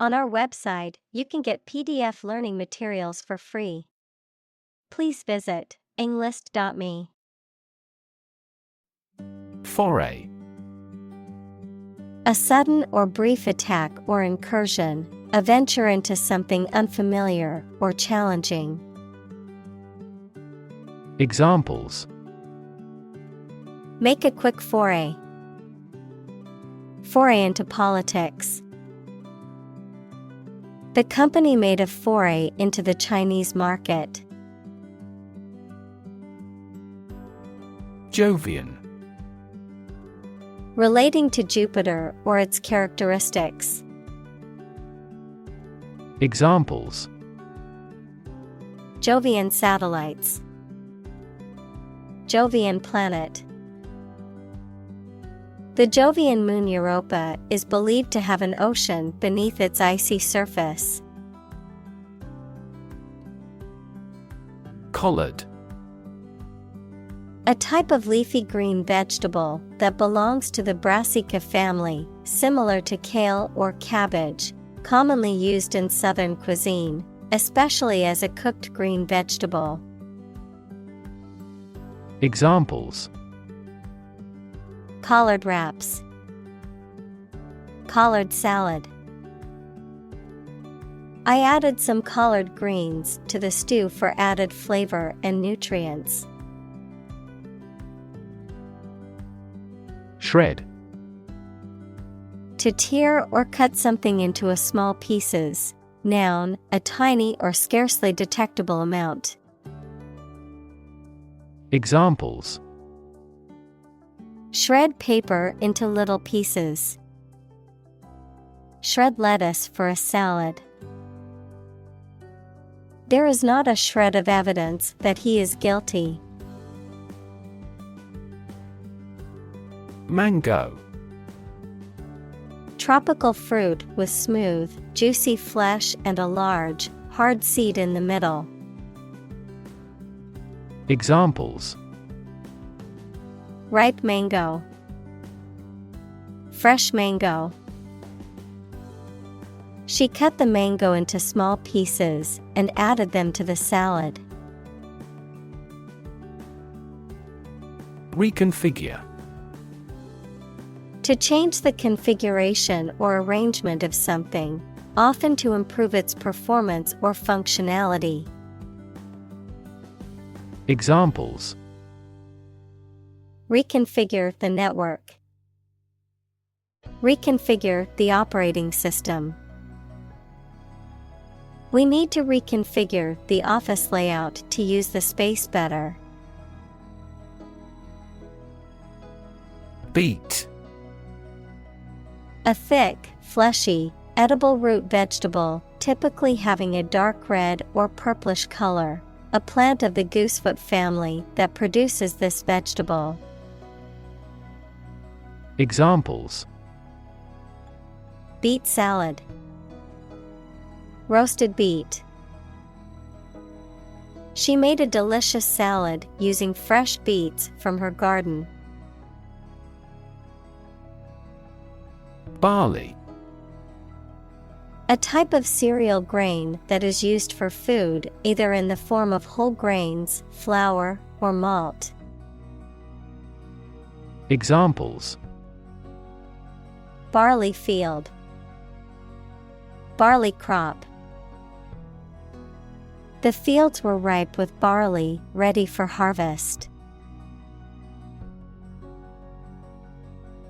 On our website, you can get PDF learning materials for free. Please visit englist.me. Foray. A sudden or brief attack or incursion, a venture into something unfamiliar or challenging. Examples: Make a quick foray. Foray into politics. The company made a foray into the Chinese market. Jovian. Relating to Jupiter or its characteristics. Examples: Jovian satellites. Jovian planet. The Jovian moon Europa is believed to have an ocean beneath its icy surface. Collard. A type of leafy green vegetable that belongs to the Brassica family, similar to kale or cabbage, commonly used in southern cuisine, especially as a cooked green vegetable. Examples: Collard wraps. Collard salad. I added some collard greens to the stew for added flavor and nutrients. Shred. To tear or cut something into a small pieces. Noun, a tiny or scarcely detectable amount. Examples: Shred paper into little pieces. Shred lettuce for a salad. There is not a shred of evidence that he is guilty. Mango. Tropical fruit with smooth, juicy flesh and a large, hard seed in the middle. Examples: Ripe mango. Fresh mango. She cut the mango into small pieces and added them to the salad. Reconfigure. To change the configuration or arrangement of something, often to improve its performance or functionality. Examples: Reconfigure the network. Reconfigure the operating system. We need to reconfigure the office layout to use the space better. Beet. A thick, fleshy, edible root vegetable, typically having a dark red or purplish color. A plant of the goosefoot family that produces this vegetable. Examples: Beet salad. Roasted beet. She made a delicious salad using fresh beets from her garden. Barley. A type of cereal grain that is used for food, either in the form of whole grains, flour, or malt. Examples: Barley field. Barley crop. The fields were ripe with barley, ready for harvest.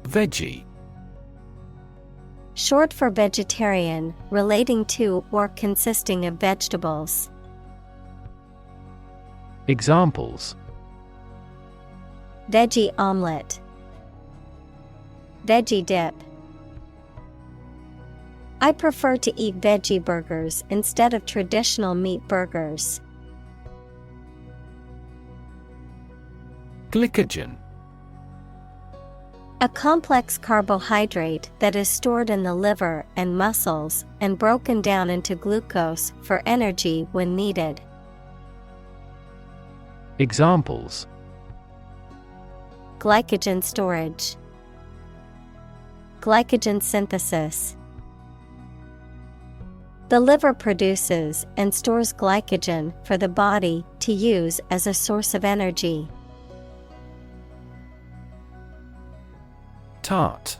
Veggie. Short for vegetarian, relating to or consisting of vegetables. Examples: Veggie omelette. Veggie dip. I prefer to eat veggie burgers instead of traditional meat burgers. Glycogen. A complex carbohydrate that is stored in the liver and muscles and broken down into glucose for energy when needed. Examples: Glycogen storage. Glycogen synthesis. The liver produces and stores glycogen for the body to use as a source of energy. Tart.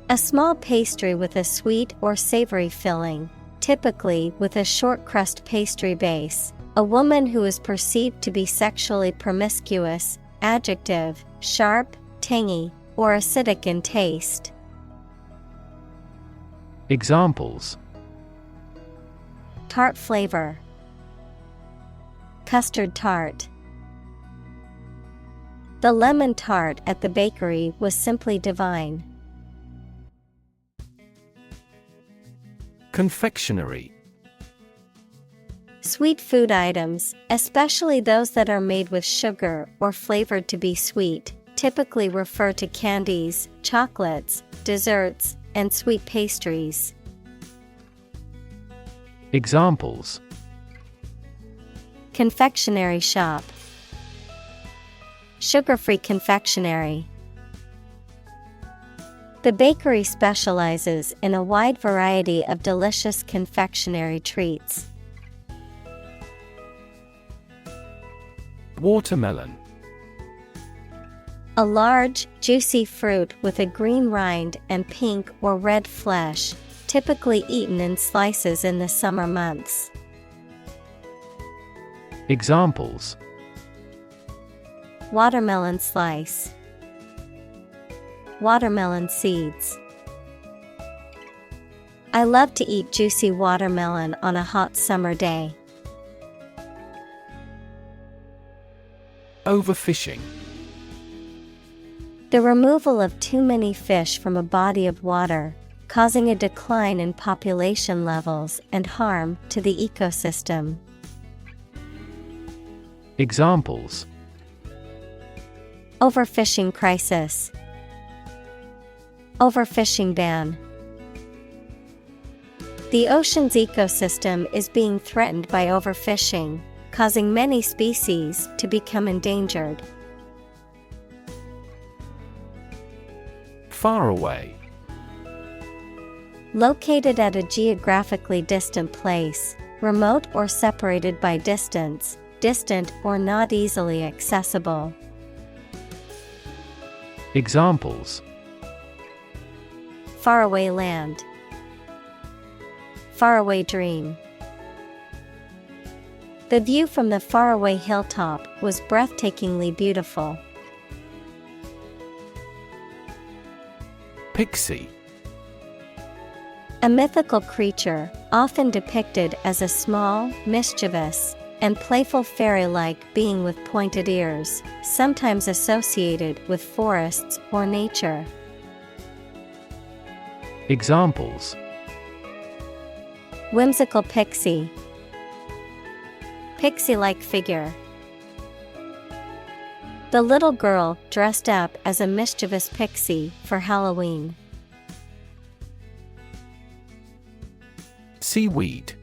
A small pastry with a sweet or savory filling, typically with a short crust pastry base. A woman who is perceived to be sexually promiscuous. Adjective, sharp, tangy, or acidic in taste. Examples: Tart flavor. Custard tart. The lemon tart at the bakery was simply divine. Confectionery. Sweet food items, especially those that are made with sugar or flavored to be sweet, typically refer to candies, chocolates, desserts, and sweet pastries. Examples: Confectionery shop. Sugar-free confectionery. The bakery specializes in a wide variety of delicious confectionery treats. Watermelon. A large, juicy fruit with a green rind and pink or red flesh, typically eaten in slices in the summer months. Examples: Watermelon slice. Watermelon seeds. I love to eat juicy watermelon on a hot summer day. Overfishing. The removal of too many fish from a body of water, causing a decline in population levels and harm to the ecosystem. Examples: Overfishing crisis. Overfishing ban. The ocean's ecosystem is being threatened by overfishing, causing many species to become endangered. Far away. Located at a geographically distant place, remote or separated by distance, distant or not easily accessible. Examples: Faraway land. Faraway dream. The view from the faraway hilltop was breathtakingly beautiful. Pixie. A mythical creature, often depicted as a small, mischievous, and playful fairy-like being with pointed ears, sometimes associated with forests or nature. Examples: Whimsical pixie. Pixie-like figure. The little girl dressed up as a mischievous pixie for Halloween. Seaweed.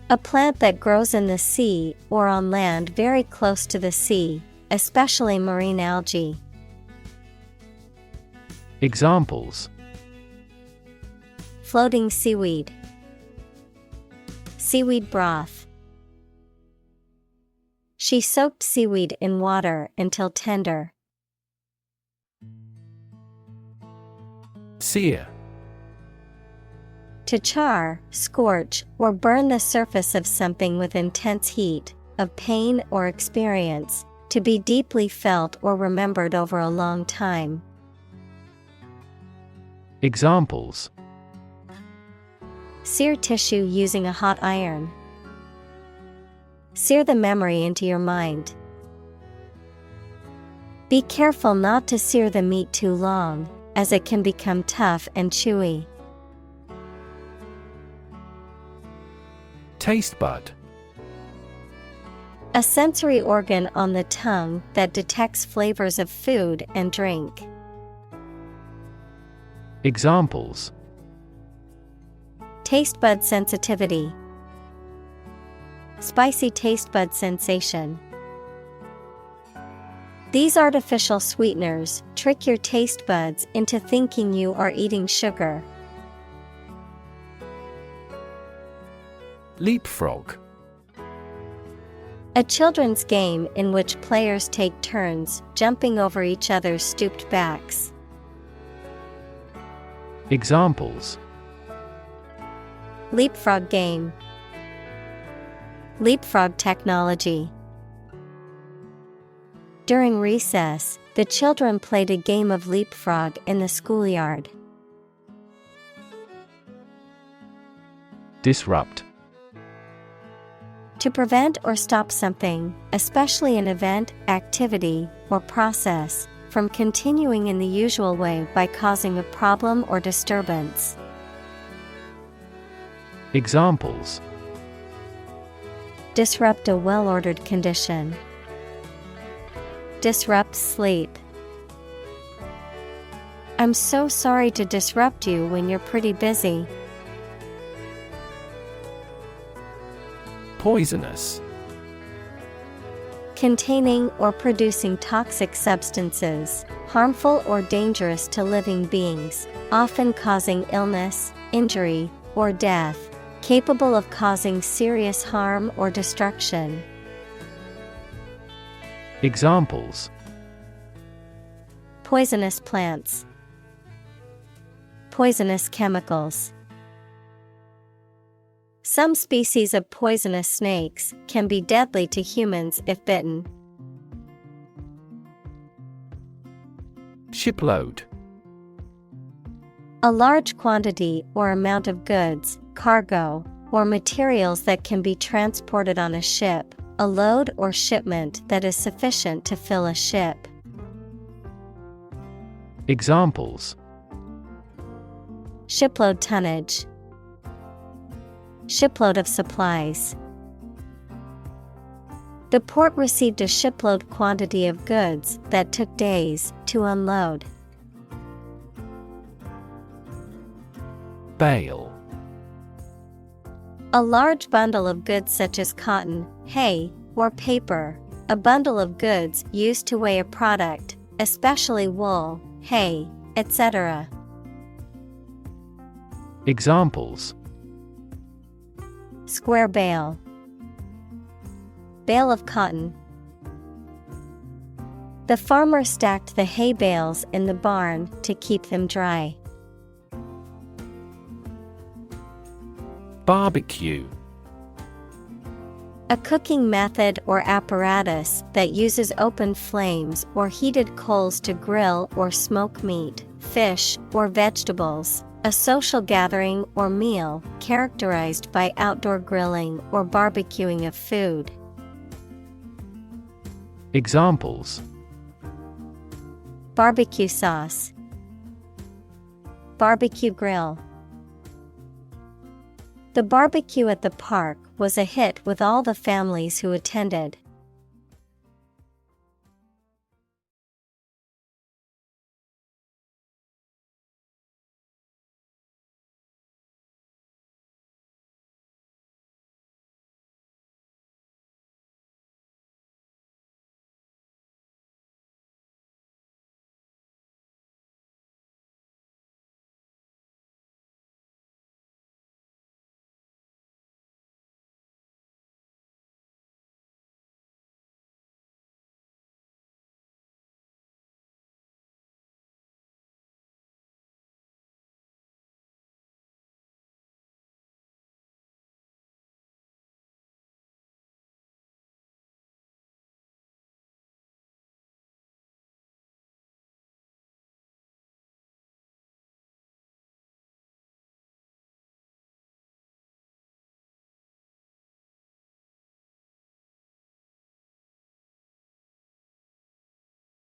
A plant that grows in the sea or on land very close to the sea, especially marine algae. Examples: Floating seaweed. Seaweed broth. She soaked seaweed in water until tender. Sear. To char, scorch, or burn the surface of something with intense heat, of pain or experience, to be deeply felt or remembered over a long time. Examples: Sear tissue using a hot iron. Sear the memory into your mind. Be careful not to sear the meat too long, as it can become tough and chewy. Taste bud. A sensory organ on the tongue that detects flavors of food and drink. Examples: Taste bud sensitivity. Spicy taste bud sensation. These artificial sweeteners trick your taste buds into thinking you are eating sugar. Leapfrog. A children's game in which players take turns jumping over each other's stooped backs. Examples: Leapfrog game. Leapfrog technology. During recess, the children played a game of leapfrog in the schoolyard. Disrupt. To prevent or stop something, especially an event, activity, or process, from continuing in the usual way by causing a problem or disturbance. Examples: Disrupt a well-ordered condition. Disrupt sleep. I'm so sorry to disrupt you when you're pretty busy. Poisonous. Containing or producing toxic substances, harmful or dangerous to living beings, often causing illness, injury, or death, capable of causing serious harm or destruction. Examples: Poisonous plants. Poisonous chemicals. Some species of poisonous snakes can be deadly to humans if bitten. Shipload. A large quantity or amount of goods, cargo, or materials that can be transported on a ship, a load or shipment that is sufficient to fill a ship. Examples: Shipload tonnage. Shipload of supplies. The port received a shipload quantity of goods that took days to unload. Bale. A large bundle of goods such as cotton, hay, or paper. A bundle of goods used to weigh a product, especially wool, hay, etc. Examples: Square bale. Bale of cotton. The farmer stacked the hay bales in the barn to keep them dry. Barbecue. A cooking method or apparatus that uses open flames or heated coals to grill or smoke meat, fish, or vegetables. A social gathering or meal characterized by outdoor grilling or barbecuing of food. Examples: Barbecue sauce. Barbecue grill. The barbecue at the park was a hit with all the families who attended.